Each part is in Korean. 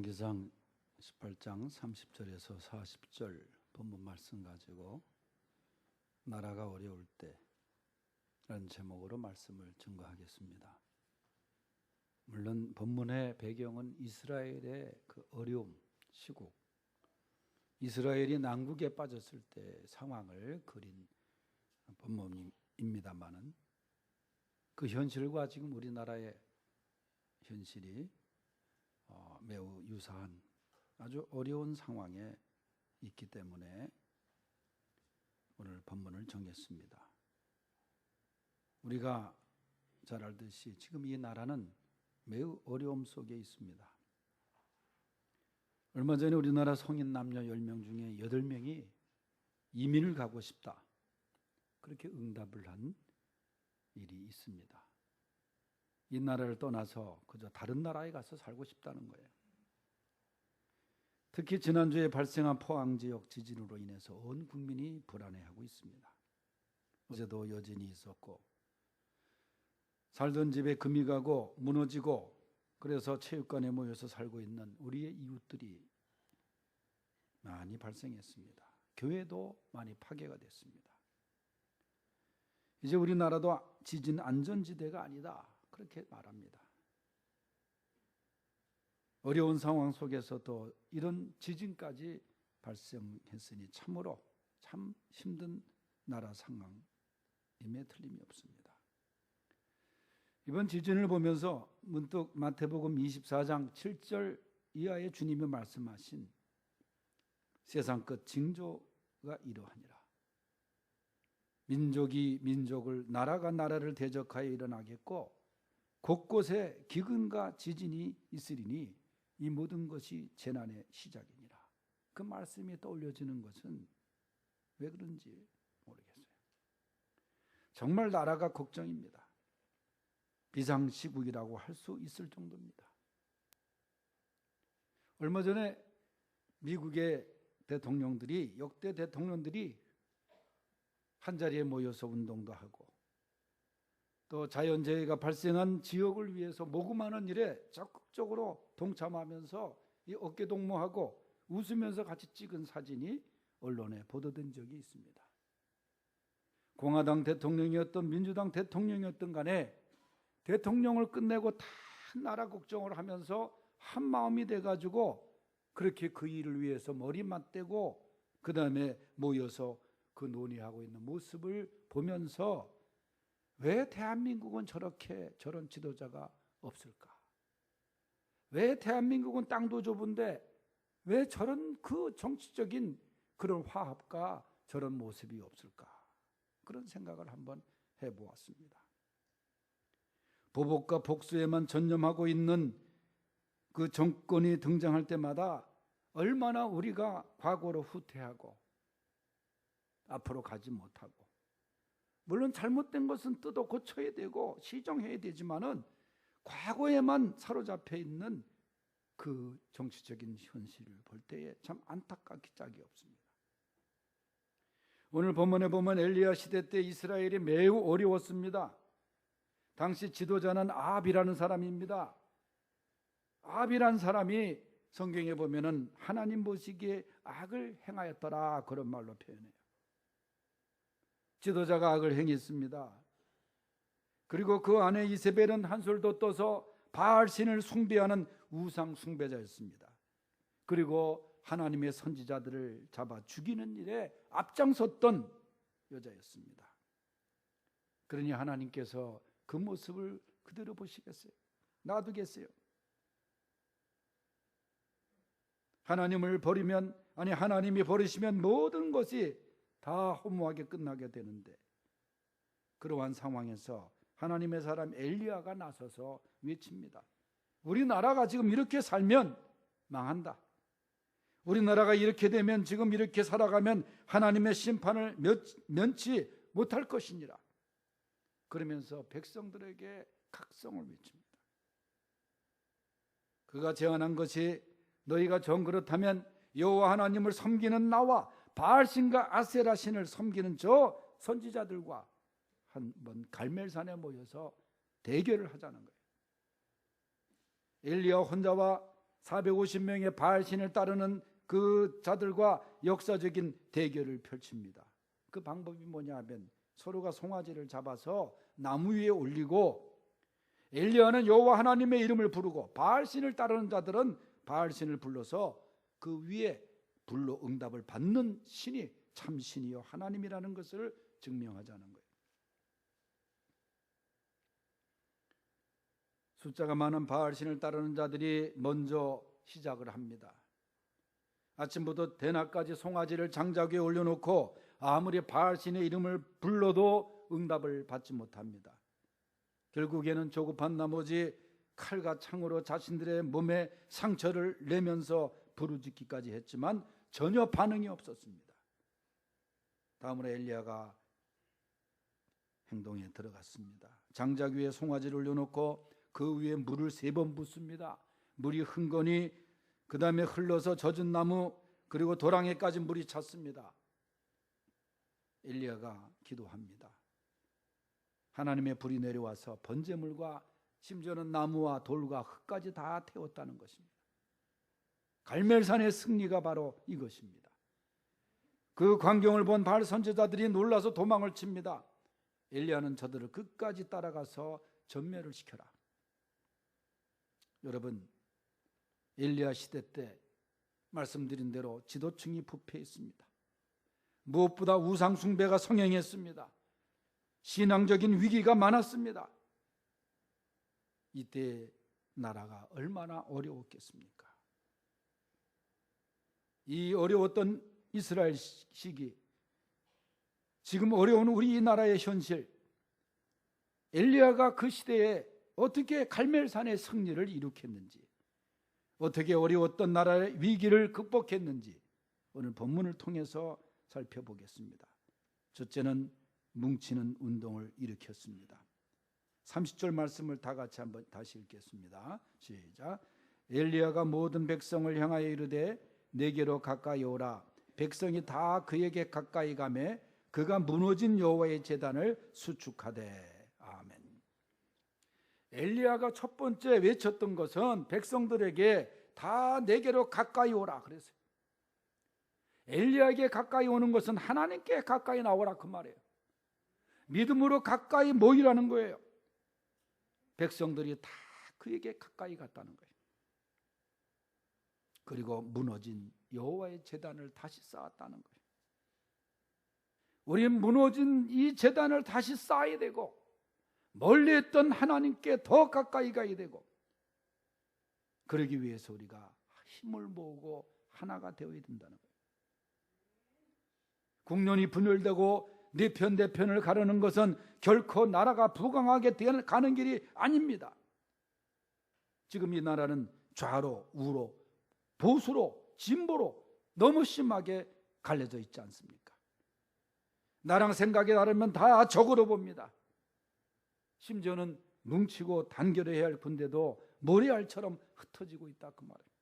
열왕기상 18장 30절에서 40절 본문 말씀 가지고 나라가 어려울 때라는 제목으로 말씀을 증거하겠습니다. 물론 본문의 배경은 이스라엘의 그 어려움, 시국, 이스라엘이 난국에 빠졌을 때 상황을 그린 본문입니다마는 그 현실과 지금 우리나라의 현실이 매우 유사한 아주 어려운 상황에 있기 때문에 오늘 본문을 정했습니다. 우리가 잘 알듯이 지금 이 나라는 매우 어려움 속에 있습니다. 얼마 전에 우리나라 성인 남녀 10명 중에 8명이 이민을 가고 싶다, 그렇게 응답을 한 일이 있습니다. 이 나라를 떠나서 그저 다른 나라에 가서 살고 싶다는 거예요. 특히 지난주에 발생한 포항 지역 지진으로 인해서 온 국민이 불안해하고 있습니다. 어제도 여진이 있었고 살던 집에 금이 가고 무너지고 그래서 체육관에 모여서 살고 있는 우리의 이웃들이 많이 발생했습니다. 교회도 많이 파괴가 됐습니다. 이제 우리나라도 지진 안전지대가 아니다, 그렇게 말합니다. 어려운 상황 속에서도 이런 지진까지 발생했으니 참으로 참 힘든 나라 상황임에 틀림이 없습니다. 이번 지진을 보면서 문득 마태복음 24장 7절 이하에 주님이 말씀하신 세상 끝 징조가 이러하니라. 민족이 민족을, 나라가 나라를 대적하여 일어나겠고 곳곳에 기근과 지진이 있으리니 이 모든 것이 재난의 시작이니라. 그 말씀이 떠올려지는 것은 왜 그런지 모르겠어요. 정말 나라가 걱정입니다. 비상시국이라고 할 수 있을 정도입니다. 얼마 전에 미국의 대통령들이, 역대 대통령들이 한자리에 모여서 운동도 하고 또 자연재해가 발생한 지역을 위해서 모금하는 일에 적극적으로 동참하면서 이 어깨동무하고 웃으면서 같이 찍은 사진이 언론에 보도된 적이 있습니다. 공화당 대통령이었던 민주당 대통령이었던 간에 대통령을 끝내고 다 나라 걱정을 하면서 한 마음이 돼가지고 그렇게 그 일을 위해서 머리 맞대고 그 다음에 모여서 그 논의하고 있는 모습을 보면서 왜 대한민국은 저런 지도자가 없을까? 왜 대한민국은 땅도 좁은데 왜 저런 그 정치적인 그런 화합과 저런 모습이 없을까? 그런 생각을 한번 해보았습니다. 보복과 복수에만 전념하고 있는 그 정권이 등장할 때마다 얼마나 우리가 과거로 후퇴하고 앞으로 가지 못하고, 물론 잘못된 것은 뜯어 고쳐야 되고 시정해야 되지만은 과거에만 사로잡혀 있는 그 정치적인 현실을 볼 때에 참 안타깝기 짝이 없습니다. 오늘 본문에 보면 엘리야 시대 때 이스라엘이 매우 어려웠습니다. 당시 지도자는 아합이라는 사람입니다. 아합이라는 사람이 성경에 보면은 하나님 보시기에 악을 행하였더라, 그런 말로 표현해요. 지도자가 악을 행했습니다. 그리고 그 안에 이세벨은 한술도 떠서 바알신을 숭배하는 우상 숭배자였습니다. 그리고 하나님의 선지자들을 잡아 죽이는 일에 앞장섰던 여자였습니다. 그러니 하나님께서 그 모습을 그대로 보시겠어요? 놔두겠어요? 하나님을 버리면, 아니 하나님이 버리시면 모든 것이 다 허무하게 끝나게 되는데, 그러한 상황에서 하나님의 사람 엘리야가 나서서 외칩니다. 우리나라가 지금 이렇게 살면 망한다. 우리나라가 이렇게 되면, 지금 이렇게 살아가면 하나님의 심판을 면치 못할 것이니라. 그러면서 백성들에게 각성을 외칩니다. 그가 제안한 것이, 너희가 정 그렇다면 여호와 하나님을 섬기는 나와 바알신과 아세라신을 섬기는 저 선지자들과 한번 갈멜산에 모여서 대결을 하자는 거예요. 엘리야 혼자와 450명의 바알신을 따르는 그 자들과 역사적인 대결을 펼칩니다. 그 방법이 뭐냐 하면 서로가 송아지를 잡아서 나무 위에 올리고 엘리야는 여호와 하나님의 이름을 부르고 바알신을 따르는 자들은 바알신을 불러서 그 위에 불로 응답을 받는 신이 참신이요 하나님이라는 것을 증명하자는 거예요. 숫자가 많은 바알신을 따르는 자들이 먼저 시작을 합니다. 아침부터 대낮까지 송아지를 장작 위에 올려놓고 아무리 바알신의 이름을 불러도 응답을 받지 못합니다. 결국에는 조급한 나머지 칼과 창으로 자신들의 몸에 상처를 내면서 부르짖기까지 했지만 전혀 반응이 없었습니다. 다음으로 엘리야가 행동에 들어갔습니다. 장작 위에 송아지를 올려놓고 그 위에 물을 3번 붓습니다. 물이 흥건히 그 다음에 흘러서 젖은 나무 그리고 도랑에까지 물이 찼습니다. 엘리야가 기도합니다. 하나님의 불이 내려와서 번제물과 심지어는 나무와 돌과 흙까지 다 태웠다는 것입니다. 갈멜산의 승리가 바로 이것입니다. 그 광경을 본 바알 선지자들이 놀라서 도망을 칩니다. 엘리야는 저들을 끝까지 따라가서 전멸을 시켜라. 여러분, 엘리야 시대 때 말씀드린 대로 지도층이 부패했습니다. 무엇보다 우상 숭배가 성행했습니다. 신앙적인 위기가 많았습니다. 이때 나라가 얼마나 어려웠겠습니까? 이 어려웠던 이스라엘 시기, 지금 어려운 우리 이 나라의 현실, 엘리야가 그 시대에 어떻게 갈멜산의 승리를 이룩했는지, 어떻게 어려웠던 나라의 위기를 극복했는지 오늘 본문을 통해서 살펴보겠습니다. 첫째는 뭉치는 운동을 일으켰습니다. 30절 말씀을 다 같이 한번 다시 읽겠습니다. 시작. 엘리야가 모든 백성을 향하여 이르되 내게로 가까이 오라. 백성이 다 그에게 가까이 가매 그가 무너진 여호와의 제단을 수축하되. 아멘. 엘리야가 첫 번째 외쳤던 것은 백성들에게 다 내게로 가까이 오라 그랬어요. 엘리야에게 가까이 오는 것은 하나님께 가까이 나오라 그 말이에요. 믿음으로 가까이 모이라는 거예요. 백성들이 다 그에게 가까이 갔다는 거예요. 그리고 무너진 여호와의 제단을 다시 쌓았다는 거예요. 우리는 무너진 이 제단을 다시 쌓아야 되고 멀리 있던 하나님께 더 가까이 가야 되고 그러기 위해서 우리가 힘을 모으고 하나가 되어야 된다는 거예요. 국론이 분열되고 네 편 내 편을 가르는 것은 결코 나라가 부강하게 가는 길이 아닙니다. 지금 이 나라는 좌로 우로 보수로 진보로 너무 심하게 갈려져 있지 않습니까? 나랑 생각이 다르면 다 적으로 봅니다. 심지어는 뭉치고 단결해야 할 군대도 모래알처럼 흩어지고 있다 그 말이에요.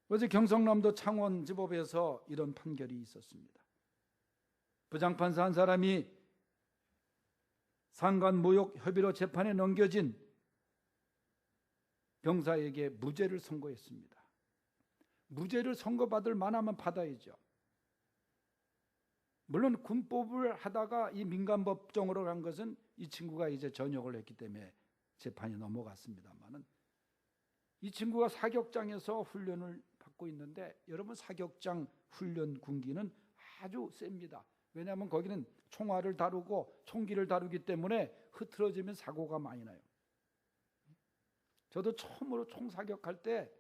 어제 경성남도 창원지법에서 이런 판결이 있었습니다. 부장판사 한 사람이 상관모욕 협의로 재판에 넘겨진 병사에게 무죄를 선고했습니다. 무죄를 선고받을 만하면 받아야죠. 물론 군법을 하다가 이 민간법정으로 간 것은 이 친구가 이제 전역을 했기 때문에 재판이 넘어갔습니다만은 이 친구가 사격장에서 훈련을 받고 있는데 여러분 사격장 훈련 군기는 아주 셉니다. 왜냐하면 거기는 총알을 다루고 총기를 다루기 때문에 흐트러지면 사고가 많이 나요. 저도 처음으로 총사격할 때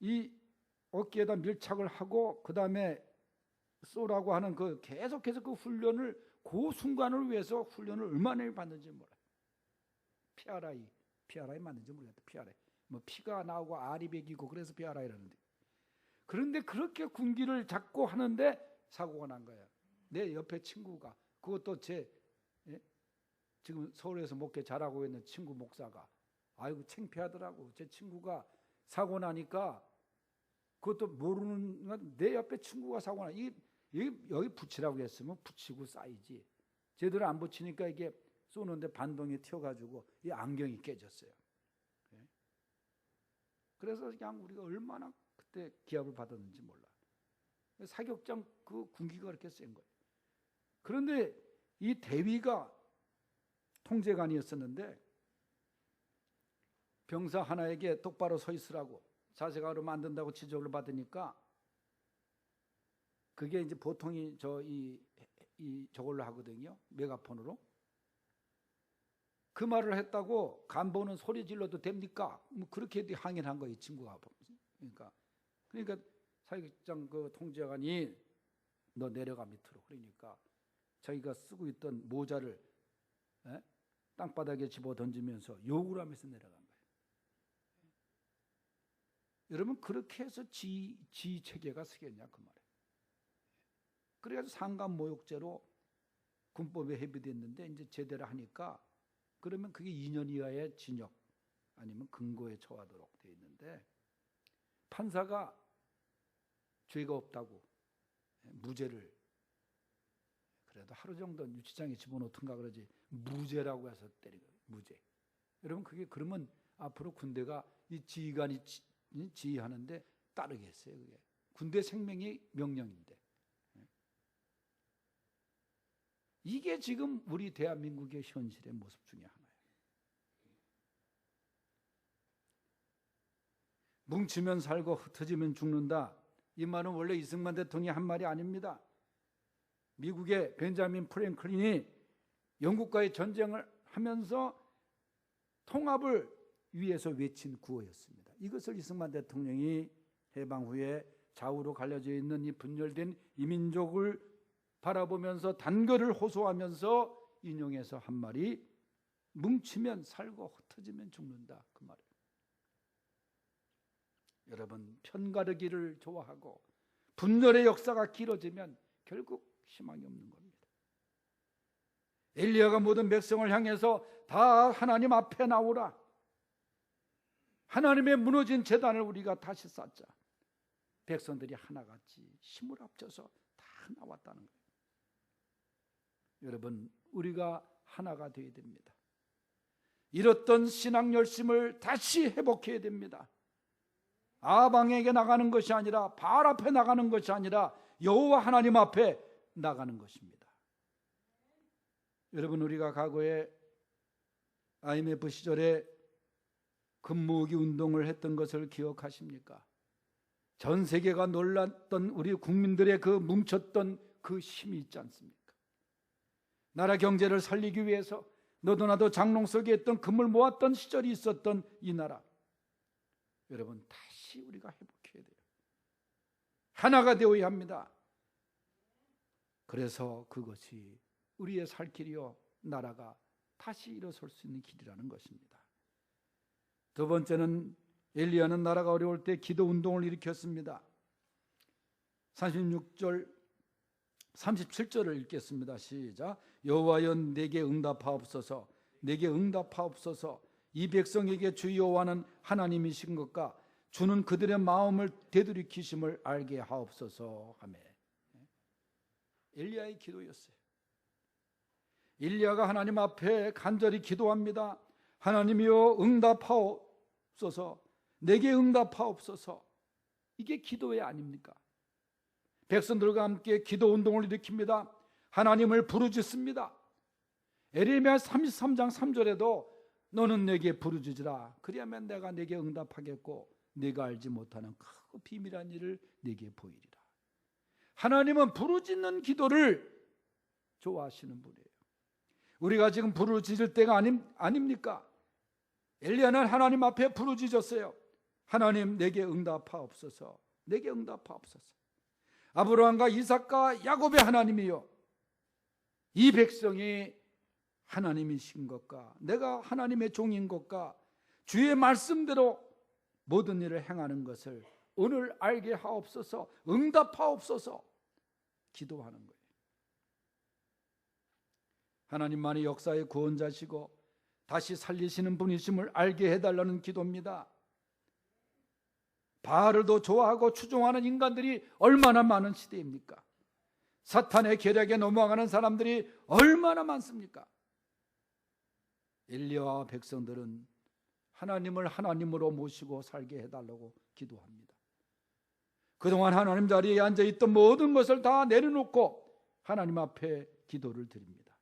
이 어깨에다 밀착을 하고 그 다음에 쏘라고 하는 그 계속해서 그 훈련을 그 순간을 위해서 훈련을 얼마나 받는지 몰라요. PRI 맞는지 모르겠다. PRI 뭐 피가 나오고 알이 배기고 그래서 PRI라는데 그런데 그렇게 군기를 잡고 하는데 사고가 난 거예요. 내 옆에 친구가 그것도 지금 서울에서 목회 잘하고 있는 친구 목사가 아이고 창피하더라고. 제 친구가 사고 나니까 그것도 모르는 내 옆에 친구가 사고 나 여기 붙이라고 했으면 붙이고 쌓이지 제대로 안 붙이니까 이게 쏘는데 반동이 튀어가지고 이 안경이 깨졌어요. 그래서 그냥 우리가 얼마나 그때 기합을 받았는지 몰라. 사격장 그 군기가 그렇게 센 거예요. 그런데 이 대위가 통제관이었었는데 병사 하나에게 똑바로 서 있으라고 자세가 그러면 안 된다고 지적을 받으니까 그게 이제 보통이 저걸로 하거든요. 메가폰으로. 그 말을 했다고 간부는 소리 질러도 됩니까? 뭐 그렇게 항의를 한 거예요, 친구가. 그러니까 사격장 그 통제관이 너 내려가 밑으로. 그러니까 자기가 쓰고 있던 모자를 땅바닥에 집어 던지면서 욕을 하면서 내려간 거예요. 여러분 그렇게 해서 지휘 체계가 서겠냐 그 말이에요. 그래서 상간모욕죄로 군법에 해비됐는데 이제 제대로 하니까 그러면 그게 2년 이하의 징역 아니면 금고에 처하도록 되어 있는데 판사가 죄가 없다고 무죄를 그래도 하루 정도 유치장에 집어넣던가 그러지 무죄라고 해서 때린 거예요. 무죄. 여러분 그게 그러면 앞으로 군대가 이 지휘관이 지휘하는데 따르겠어요. 그게 군대 생명이 명령인데 이게 지금 우리 대한민국의 현실의 모습 중에 하나예요. 뭉치면 살고 흩어지면 죽는다. 이 말은 원래 이승만 대통령이 한 말이 아닙니다. 미국의 벤자민 프랭클린이 영국과의 전쟁을 하면서 통합을 위해서 외친 구호였습니다. 이것을 이승만 대통령이 해방 후에 좌우로 갈려져 있는 이 분열된 이민족을 바라보면서 단결을 호소하면서 인용해서 한 말이 뭉치면 살고 흩어지면 죽는다 그 말이에요. 여러분 편가르기를 좋아하고 분열의 역사가 길어지면 결국 희망이 없는 겁니다. 엘리야가 모든 백성을 향해서 다 하나님 앞에 나오라. 하나님의 무너진 제단을 우리가 다시 쌓자. 백성들이 하나같이 힘을 합쳐서 다 나왔다는 거예요. 여러분 우리가 하나가 되어야 됩니다. 잃었던 신앙 열심을 다시 회복해야 됩니다. 아방에게 나가는 것이 아니라 바알 앞에 나가는 것이 아니라 여호와 하나님 앞에 나가는 것입니다. 여러분 우리가 과거에 IMF 시절에 금모으기 운동을 했던 것을 기억하십니까? 전 세계가 놀랐던 우리 국민들의 그 뭉쳤던 그 힘이 있지 않습니까? 나라 경제를 살리기 위해서 너도 나도 장롱 속에 있던 금을 모았던 시절이 있었던 이 나라. 여러분 다시 우리가 회복해야 돼요. 하나가 되어야 합니다. 그래서 그것이 우리의 살 길이요 나라가 다시 일어설 수 있는 길이라는 것입니다. 두 번째는 엘리야는 나라가 어려울 때 기도 운동을 일으켰습니다. 36절 37절을 읽겠습니다. 시작. 여호와여 내게 응답하옵소서. 내게 응답하옵소서. 이 백성에게 주 여호와는 하나님이신 것과 주는 그들의 마음을 되돌이키심을 알게 하옵소서 하며 엘리야의 기도였어요. 엘리야가 하나님 앞에 간절히 기도합니다. 하나님이여 응답하옵소서. 내게 응답하옵소서. 이게 기도회 아닙니까? 백성들과 함께 기도 운동을 일으킵니다. 하나님을 부르짖습니다. 에레미야 33장 3절에도 너는 내게 부르짖으라. 그리하면 내가 내게 응답하겠고 네가 알지 못하는 큰 비밀한 일을 네게 보이리라. 하나님은 부르짖는 기도를 좋아하시는 분이에요. 우리가 지금 부르짖을 때가 아닙니까? 엘리야는 하나님 앞에 부르짖었어요. 하나님 내게 응답하옵소서. 내게 응답하옵소서. 아브라함과 이삭과 야곱의 하나님이요 이 백성이 하나님이신 것과 내가 하나님의 종인 것과 주의 말씀대로 모든 일을 행하는 것을 오늘 알게 하옵소서. 응답하옵소서. 기도하는 거예요. 하나님만이 역사의 구원자시고 다시 살리시는 분이심을 알게 해달라는 기도입니다. 바알을 더 좋아하고 추종하는 인간들이 얼마나 많은 시대입니까? 사탄의 계략에 넘어가는 사람들이 얼마나 많습니까? 엘리야와 백성들은 하나님을 하나님으로 모시고 살게 해달라고 기도합니다. 그동안 하나님 자리에 앉아있던 모든 것을 다 내려놓고 하나님 앞에 기도를 드립니다.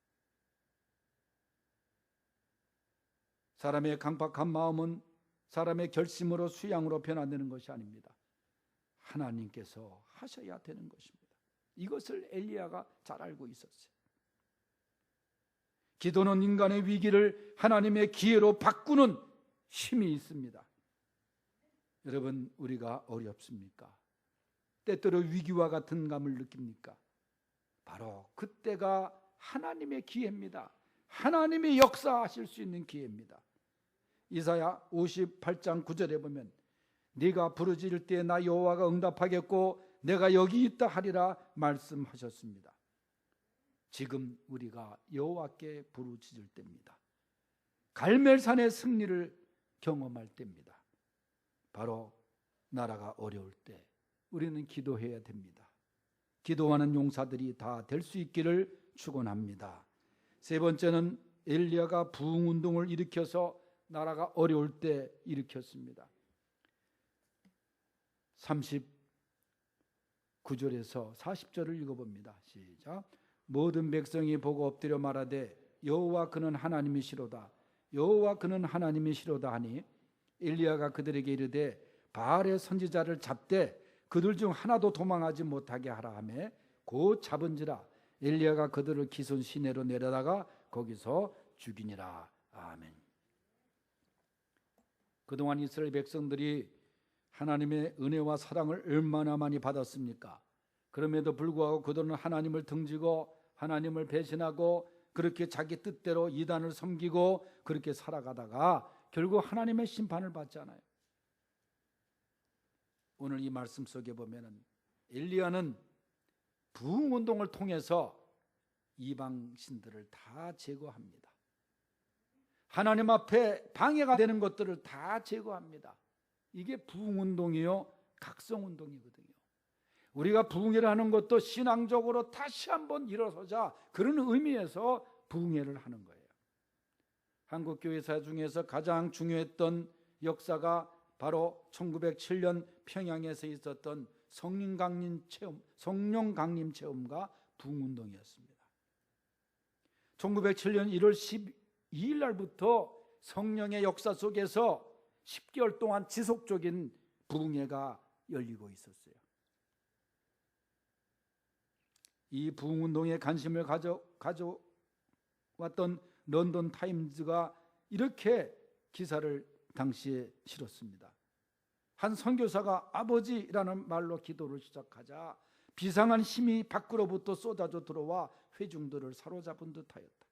사람의 강팍한 마음은 사람의 결심으로 수양으로 변화되는 것이 아닙니다. 하나님께서 하셔야 되는 것입니다. 이것을 엘리야가 잘 알고 있었어요. 기도는 인간의 위기를 하나님의 기회로 바꾸는 힘이 있습니다. 여러분, 우리가 어렵습니까? 때때로 위기와 같은 감을 느낍니까? 바로 그때가 하나님의 기회입니다. 하나님이 역사하실 수 있는 기회입니다. 이사야 58장 9절에 보면 네가 부르짖을 때 나 여호와가 응답하겠고 내가 여기 있다 하리라 말씀하셨습니다. 지금 우리가 여호와께 부르짖을 때입니다. 갈멜산의 승리를 경험할 때입니다. 바로 나라가 어려울 때 우리는 기도해야 됩니다. 기도하는 용사들이 다 될 수 있기를 축원합니다. 세 번째는 엘리야가 부흥운동을 일으켜서 나라가 어려울 때 일으켰습니다. 39절에서 40절을 읽어봅니다. 시작. 모든 백성이 보고 엎드려 말하되 여호와 그는 하나님이시로다. 여호와 그는 하나님이시로다 하니 엘리야가 그들에게 이르되 바알의 선지자를 잡되 그들 중 하나도 도망하지 못하게 하라 하며 곧 잡은지라. 엘리야가 그들을 기손 시내로 내려다가 거기서 죽이니라. 아멘. 그동안 이스라엘 백성들이 하나님의 은혜와 사랑을 얼마나 많이 받았습니까? 그럼에도 불구하고 그들은 하나님을 등지고 하나님을 배신하고 그렇게 자기 뜻대로 이단을 섬기고 그렇게 살아가다가 결국 하나님의 심판을 받잖아요. 오늘 이 말씀 속에 보면은 엘리야는 부흥운동을 통해서 이방 신들을 다 제거합니다. 하나님 앞에 방해가 되는 것들을 다 제거합니다. 이게 부흥운동이요 각성운동이거든요. 우리가 부흥회를 하는 것도 신앙적으로 다시 한번 일어서자 그런 의미에서 부흥회를 하는 거예요. 한국 교회사 중에서 가장 중요했던 역사가 바로 1907년 평양에서 있었던 성령 강림 체험과 부흥운동이었습니다. 1907년 1월 12일 날부터 성령의 역사 속에서 10개월 동안 지속적인 부흥회가 열리고 있었어요. 이 부흥운동에 관심을 가져왔던 런던 타임즈가 이렇게 기사를 당시에 실었습니다. 한 선교사가 아버지라는 말로 기도를 시작하자 비상한 힘이 밖으로부터 쏟아져 들어와 회중들을 사로잡은 듯하였다.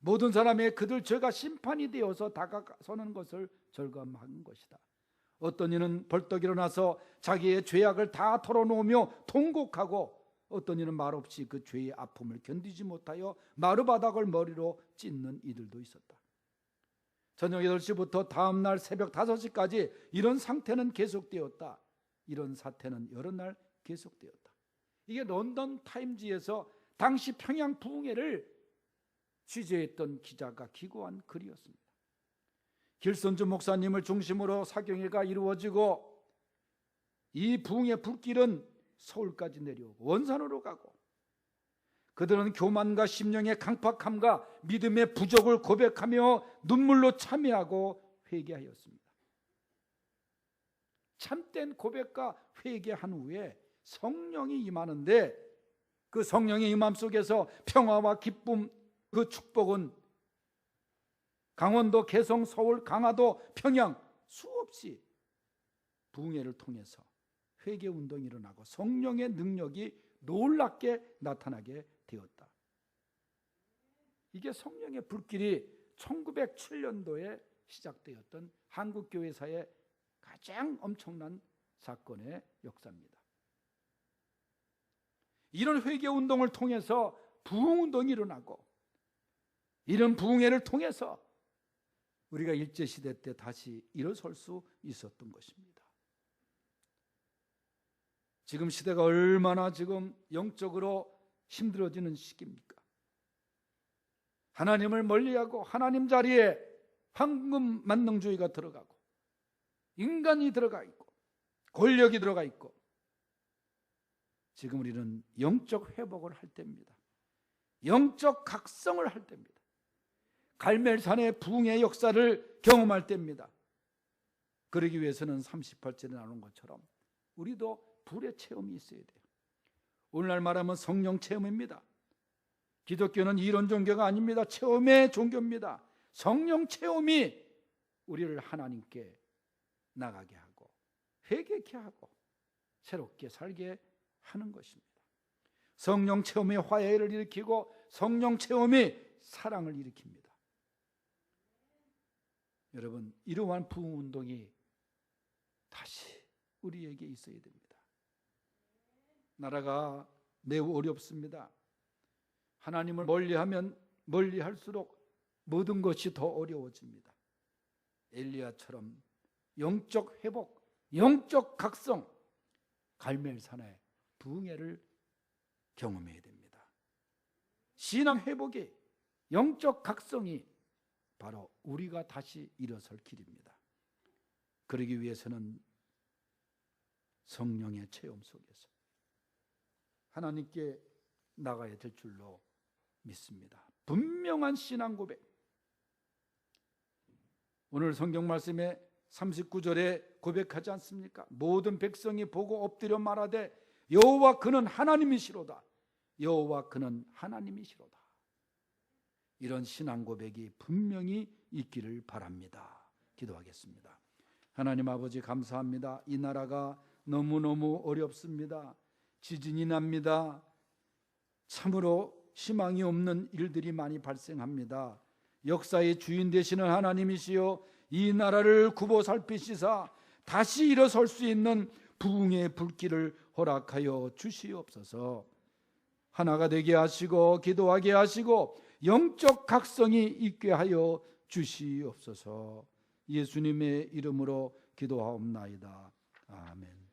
모든 사람의 그들 죄가 심판이 되어서 다가서는 것을 절감한 것이다. 어떤 이는 벌떡 일어나서 자기의 죄악을 다 털어놓으며 통곡하고 어떤 이는 말없이 그 죄의 아픔을 견디지 못하여 마루바닥을 머리로 찢는 이들도 있었다. 저녁 8시부터 다음 날 새벽 5시까지 이런 상태는 계속되었다. 이런 사태는 여러 날 계속되었다. 이게 런던 타임즈에서 당시 평양 부흥회를 취재했던 기자가 기고한 글이었습니다. 길선주 목사님을 중심으로 사경회가 이루어지고 이 부흥의 불길은 서울까지 내려오고 원산으로 가고 그들은 교만과 심령의 강팍함과 믿음의 부족을 고백하며 눈물로 참회하고 회개하였습니다. 참된 고백과 회개한 후에 성령이 임하는데 그 성령의 임함 속에서 평화와 기쁨, 그 축복은 강원도, 개성, 서울, 강화도, 평양 수없이 부흥회를 통해서 회개운동이 일어나고 성령의 능력이 놀랍게 나타나게 되었다. 이게 성령의 불길이 1907년도에 시작되었던 한국교회사의 가장 엄청난 사건의 역사입니다. 이런 회개운동을 통해서 부흥운동이 일어나고 이런 부흥회를 통해서 우리가 일제시대 때 다시 일어설 수 있었던 것입니다. 지금 시대가 얼마나 지금 영적으로 힘들어지는 시기입니까? 하나님을 멀리하고 하나님 자리에 황금 만능주의가 들어가고 인간이 들어가 있고 권력이 들어가 있고, 지금 우리는 영적 회복을 할 때입니다. 영적 각성을 할 때입니다. 갈멜산의 부흥의 역사를 경험할 때입니다. 그러기 위해서는 38절에 나오는 것처럼 우리도 불의 체험이 있어야 돼요. 오늘날 말하면 성령 체험입니다. 기독교는 이론 종교가 아닙니다. 체험의 종교입니다. 성령 체험이 우리를 하나님께 나가게 하고 회개케 하고 새롭게 살게 하는 것입니다. 성령 체험이 화해를 일으키고 성령 체험이 사랑을 일으킵니다. 여러분, 이러한 부흥운동이 다시 우리에게 있어야 됩니다. 나라가 매우 어렵습니다. 하나님을 멀리하면 멀리할수록 모든 것이 더 어려워집니다. 엘리야처럼 영적 회복, 영적 각성, 갈멜산의 부흥회를 경험해야 됩니다. 신앙 회복이, 영적 각성이 바로 우리가 다시 일어설 길입니다. 그러기 위해서는 성령의 체험 속에서 하나님께 나가야 될 줄로 믿습니다. 분명한 신앙 고백. 오늘 성경 말씀에 39절에 고백하지 않습니까? 모든 백성이 보고 엎드려 말하되 여호와 그는 하나님이시로다. 여호와 그는 하나님이시로다. 이런 신앙 고백이 분명히 있기를 바랍니다. 기도하겠습니다. 하나님 아버지, 감사합니다. 이 나라가 너무너무 어렵습니다. 지진이 납니다. 참으로 희망이 없는 일들이 많이 발생합니다. 역사의 주인 되시는 하나님이시여, 이 나라를 굽어 살피시사 다시 일어설 수 있는 부흥의 불길을 허락하여 주시옵소서. 하나가 되게 하시고 기도하게 하시고 영적 각성이 있게 하여 주시옵소서. 예수님의 이름으로 기도하옵나이다. 아멘.